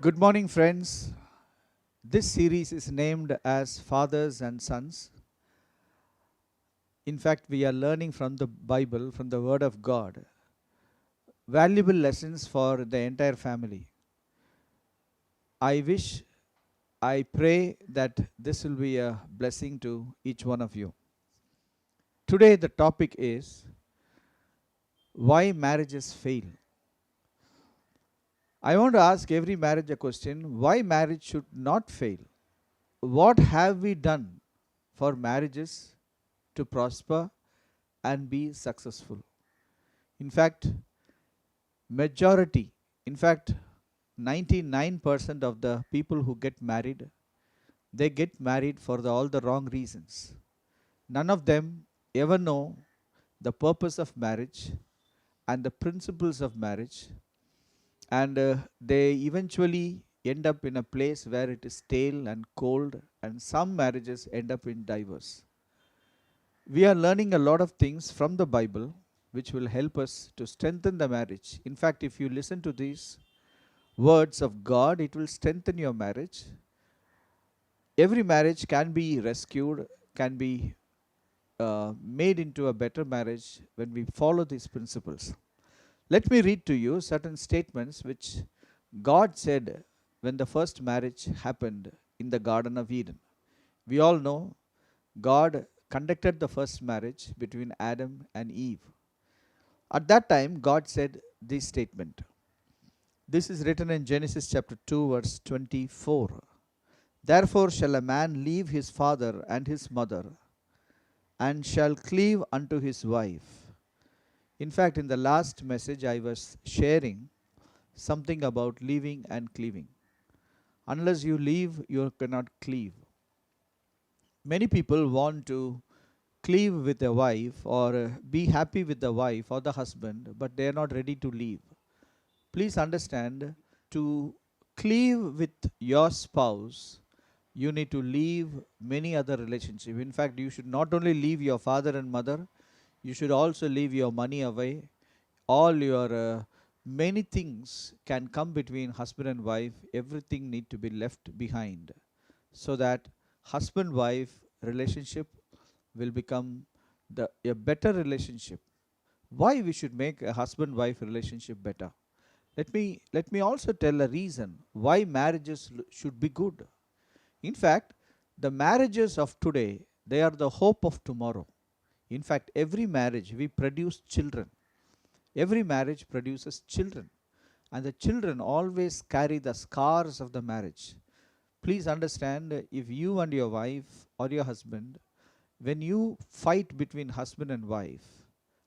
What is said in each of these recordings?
Good morning, friends. This series is named as Fathers and Sons. In fact, we are learning from the Bible, from the Word of God, valuable lessons for the entire family. I wish, I pray that this will be a blessing to each one of you. Today, the topic is why marriages fail. I want to ask every marriage a question: why marriage should not fail? What have we done for marriages to prosper and be successful? In fact, majority, in fact, 99% of the people who get married, they get married for all the wrong reasons. None of them ever know the purpose of marriage and the principles of marriage, and they eventually end up in a place where it is stale and cold, and some marriages end up in divorce. We are learning a lot of things from the Bible which will help us to strengthen the marriage. In fact, if you listen to these words of God, it will strengthen your marriage. Every marriage can be rescued, can be made into a better marriage when we follow these principles. Let me read to you certain statements which God said when the first marriage happened in the Garden of Eden. We all know God conducted the first marriage between Adam and Eve. At that time, God said this statement. This is written in Genesis chapter 2, verse 24. Therefore shall a man leave his father and his mother, and shall cleave unto his wife. In fact, in the last message, I was sharing something about leaving and cleaving. Unless you leave, you cannot cleave. Many people want to cleave with a wife or be happy with the wife or the husband, but they are not ready to leave. Please understand, to cleave with your spouse, you need to leave many other relationships. In fact, you should not only leave your father and mother, you should also leave your money away. All your many things can come between husband and wife. Everything need to be left behind, so that husband-wife relationship will become a better relationship. Why we should make a husband-wife relationship better? Let me also tell a reason why marriages should be good. In fact, the marriages of today, they are the hope of tomorrow. In fact, every marriage we produce children. Every marriage produces children, and the children always carry the scars of the marriage. Please understand, if you and your wife or your husband, when you fight between husband and wife,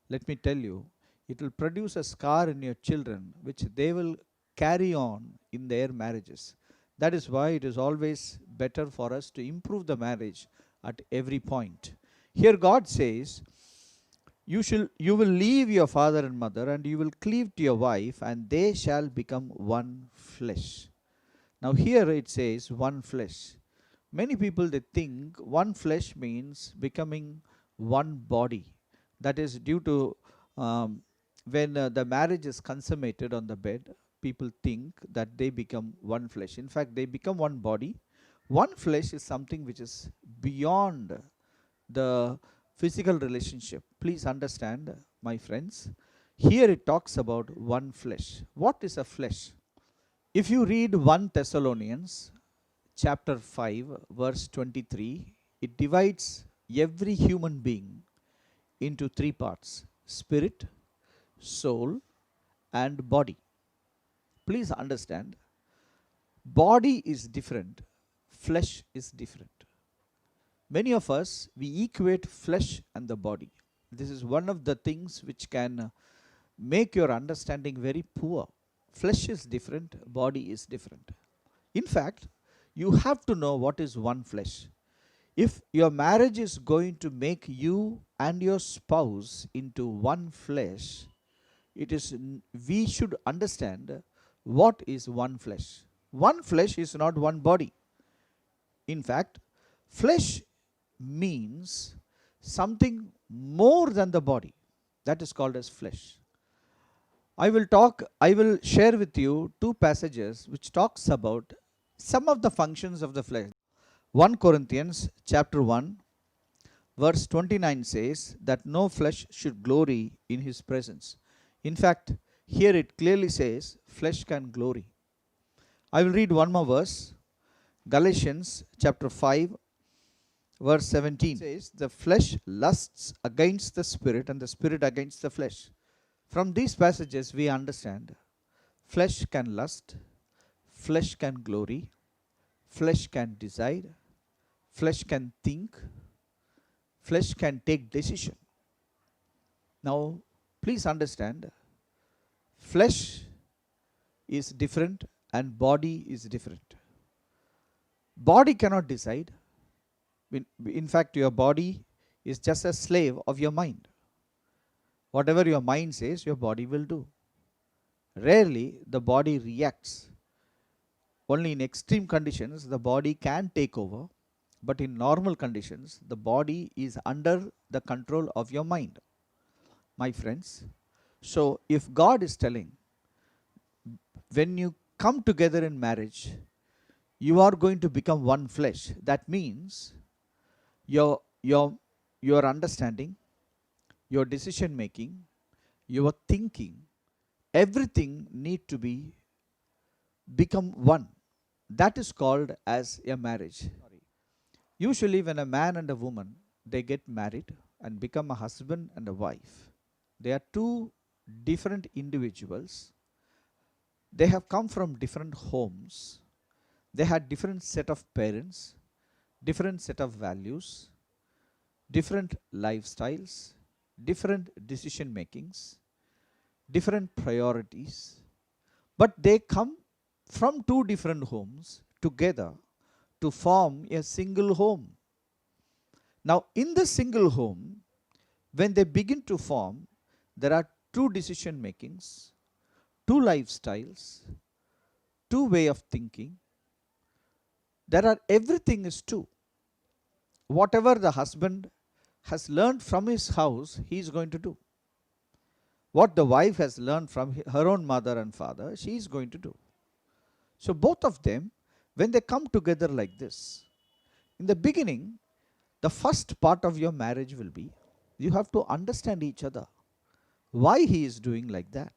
let me tell you, it will produce a scar in your children which they will carry on in their marriages. That is why it is always better for us to improve the marriage at every point. Here God says, you will leave your father and mother, and you will cleave to your wife, and they shall become one flesh. Now here it says one flesh. Many people, they think one flesh means becoming one body. That is due to when the marriage is consummated on the bed, people think that they become one flesh. In fact, they become one body. One flesh is something which is beyond the physical relationship. Please understand, my friends. Here it talks about one flesh. What is a flesh? If you read 1 Thessalonians chapter 5, verse 23, it divides every human being into three parts: spirit, soul, and body. Please understand, body is different, flesh is different. Many of us, we equate flesh and the body. This is one of the things which can make your understanding very poor. Flesh is different, body is different. In fact, you have to know what is one flesh. If your marriage is going to make you and your spouse into one flesh, it is we should understand what is one flesh. One flesh is not one body. In fact, flesh means something more than the body. That is called as flesh. I will share with you two passages which talks about some of the functions of the flesh. 1 Corinthians chapter 1 verse 29 says that no flesh should glory in his presence. In fact, here it clearly says flesh can glory. I will read one more verse. Galatians chapter 5 verse 17 says the flesh lusts against the spirit and the spirit against the flesh. From these passages we understand flesh can lust, flesh can glory, flesh can decide, flesh can think, flesh can take decision. Now, please understand, flesh is different and body is different. Body cannot decide. In fact, your body is just a slave of your mind. Whatever your mind says, your body will do. Rarely the body reacts. Only in extreme conditions the body can take over, but in normal conditions the body is under the control of your mind, my friends. So if God is telling, when you come together in marriage, you are going to become one flesh, that means your your your understanding, your decision making, your thinking, everything need to be become one. That is called as a marriage. Usually when a man and a woman they get married and become a husband and a wife, they are two different individuals. They have come from different homes. They had different set of parents, different set of values, different lifestyles, different decision makings, different priorities. But they come from two different homes together to form a single home. Now, in the single home, when they begin to form, there are two decision makings, two lifestyles, two way of thinking. There are everything is two. Whatever the husband has learned from his house, he is going to do. What the wife has learned from her own mother and father, she is going to do. So both of them, when they come together like this, in the beginning, the first part of your marriage will be, you have to understand each other. Why he is doing like that?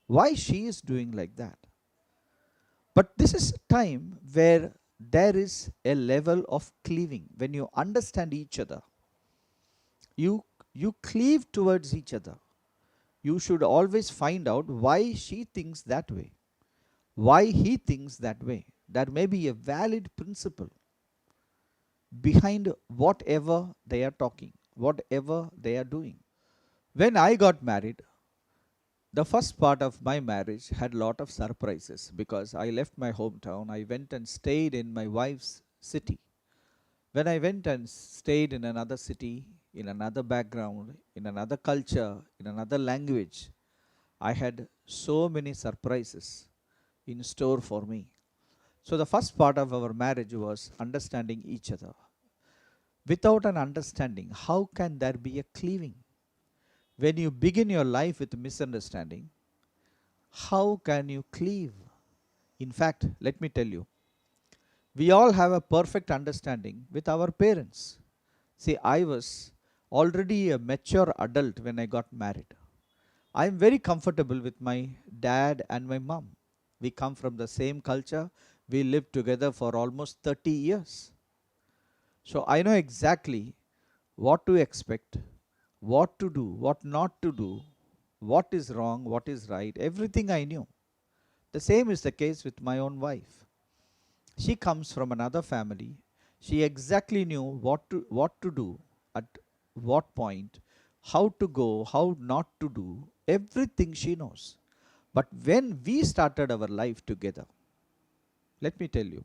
Why she is doing like that? But this is a time where there is a level of cleaving. When you understand each other, you cleave towards each other. You should always find out why she thinks that way, why he thinks that way. There may be a valid principle behind whatever they are talking, whatever they are doing. When I got married, the first part of my marriage had a lot of surprises because I left my hometown. I went and stayed in my wife's city. When I went and stayed in another city, in another background, in another culture, in another language, I had so many surprises in store for me. So the first part of our marriage was understanding each other. Without an understanding, how can there be a cleaving? When you begin your life with misunderstanding, how can you cleave? In fact, let me tell you, we all have a perfect understanding with our parents. See, I was already a mature adult when I got married. I am very comfortable with my dad and my mom. We come from the same culture. We lived together for almost 30 years. So I know exactly what to expect, what to do, what not to do, what is wrong, what is right, everything I knew. The same is the case with my own wife. She comes from another family. She exactly knew what to do, at what point, how to go, how not to do, everything she knows. But when we started our life together, let me tell you,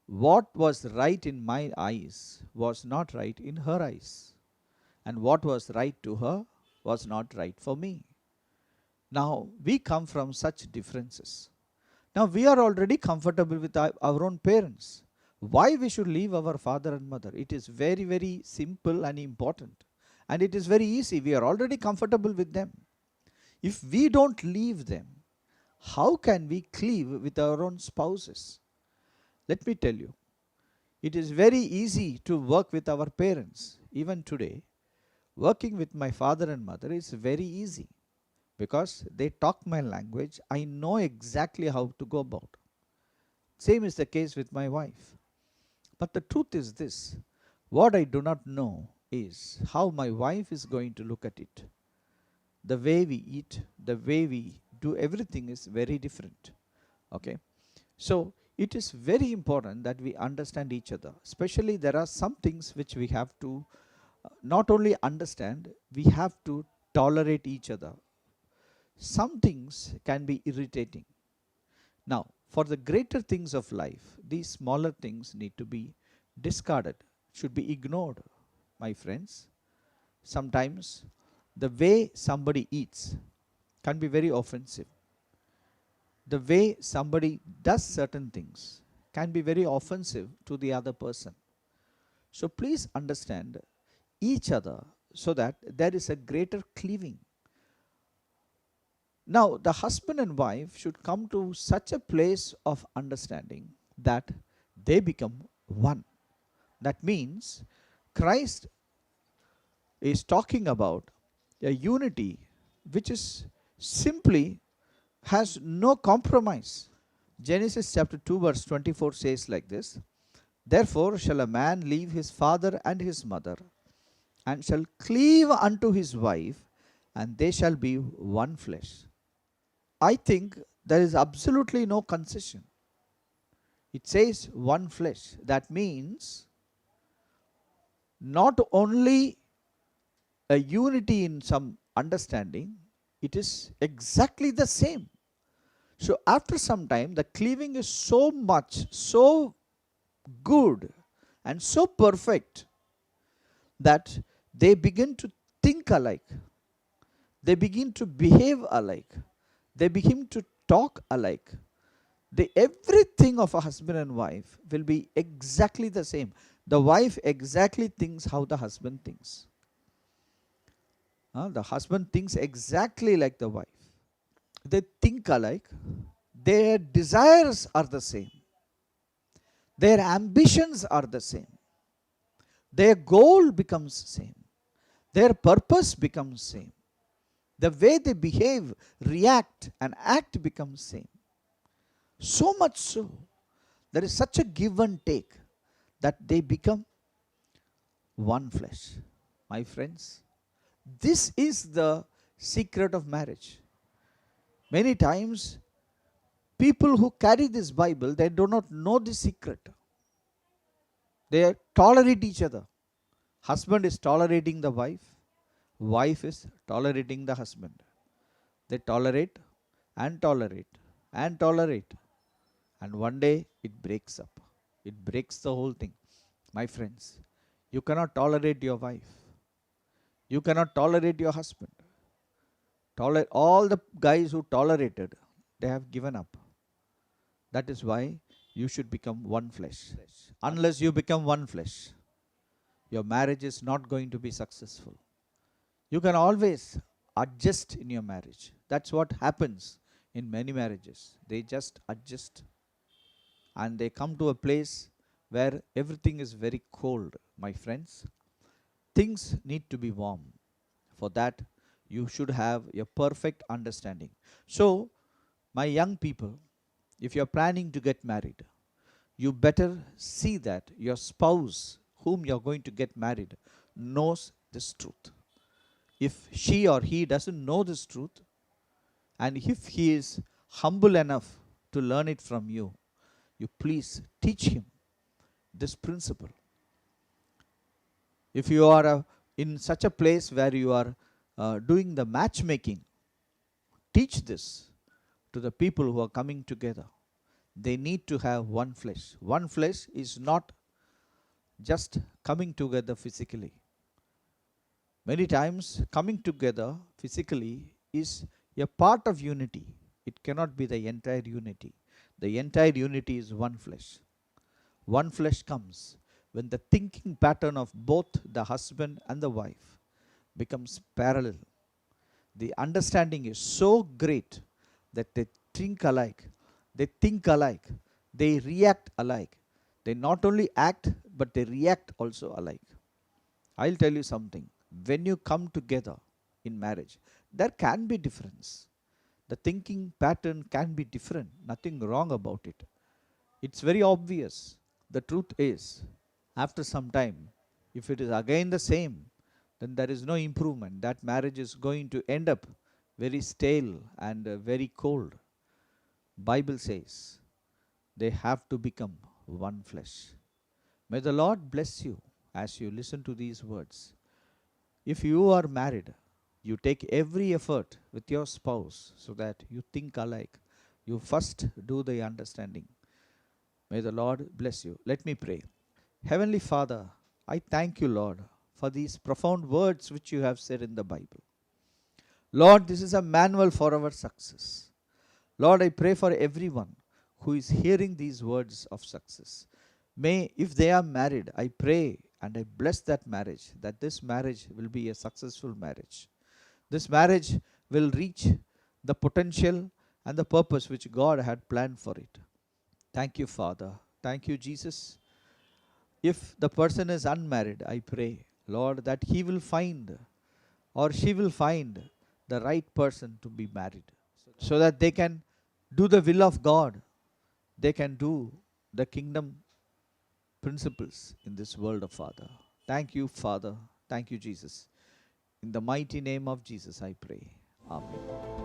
what was right in my eyes was not right in her eyes. And what was right to her was not right for me. Now, we come from such differences. Now, we are already comfortable with our own parents. Why we should leave our father and mother? It is very, very simple and important. And it is very easy. We are already comfortable with them. If we don't leave them, how can we cleave with our own spouses? Let me tell you, it is very easy to work with our parents. Even today, working with my father and mother is very easy because they talk my language. I know exactly how to go about. Same is the case with my wife. But the truth is this, what I do not know is how my wife is going to look at it. The way we eat, the way we do everything is very different. Okay. So it is very important that we understand each other. Especially there are some things which we have to not only understand, we have to tolerate each other. Some things can be irritating. Now, for the greater things of life, these smaller things need to be discarded, should be ignored, my friends. Sometimes the way somebody eats can be very offensive. The way somebody does certain things can be very offensive to the other person. So please understand each other so that there is a greater cleaving. Now, the husband and wife should come to such a place of understanding that they become one. That means Christ is talking about a unity which is simply has no compromise. Genesis chapter 2 verse 24 says like this, therefore shall a man leave his father and his mother, and shall cleave unto his wife, and they shall be one flesh. I think there is absolutely no concession. It says one flesh. That means not only a unity in some understanding, it is exactly the same. So after some time, the cleaving is so much, so good and so perfect that they begin to think alike, they begin to behave alike, they begin to talk alike. Everything of a husband and wife will be exactly the same. The wife exactly thinks how the husband thinks. The husband thinks exactly like the wife. They think alike. Their desires are the same. Their ambitions are the same. Their goal becomes same. Their purpose becomes same. The way they behave, react, and act becomes same. So much so, there is such a give and take that they become one flesh. My friends, this is the secret of marriage. Many times, people who carry this Bible, they do not know the secret. They tolerate each other. Husband is tolerating the wife is tolerating the husband. They tolerate and tolerate and tolerate. And one day it breaks up. It breaks the whole thing. My friends, you cannot tolerate your wife. You cannot tolerate your husband. All the guys who tolerated, they have given up. That is why you should become one flesh. Unless you become one flesh, your marriage is not going to be successful. You can always adjust in your marriage. That's what happens in many marriages. They just adjust and they come to a place where everything is very cold, my friends. Things need to be warm. For that, you should have a perfect understanding. So, my young people, if you are planning to get married, you better see that your spouse, whom you are going to get married, knows this truth. If she or he doesn't know this truth, and if he is humble enough to learn it from you, you please teach him this principle. If you are in such a place where you are doing the matchmaking, teach this to the people who are coming together. They need to have one flesh. One flesh is not just coming together physically. Many times, coming together physically is a part of unity. It cannot be the entire unity. The entire unity is one flesh. One flesh comes when the thinking pattern of both the husband and the wife becomes parallel. The understanding is so great that they think alike, they react alike. They not only act, but they react also alike. I'll tell you something. When you come together in marriage, there can be difference. The thinking pattern can be different. Nothing wrong about it. It's very obvious. The truth is, after some time, if it is again the same, then there is no improvement. That marriage is going to end up very stale and very cold. Bible says they have to become one flesh. May the Lord bless you as you listen to these words. If you are married, you take every effort with your spouse so that you think alike. You first do the understanding. May the Lord bless you. Let me pray. Heavenly Father, I thank you, Lord, for these profound words which you have said in the Bible. Lord, this is a manual for our success. Lord, I pray for everyone who is hearing these words of success. May, if they are married, I pray and I bless that marriage, that this marriage will be a successful marriage. This marriage will reach the potential and the purpose which God had planned for it. Thank you, Father. Thank you, Jesus. If the person is unmarried, I pray, Lord, that he will find or she will find the right person to be married so that they can do the will of God. They can do the kingdom principles in this world of Father. Thank you, Father. Thank you, Jesus. In the mighty name of Jesus, I pray. Amen.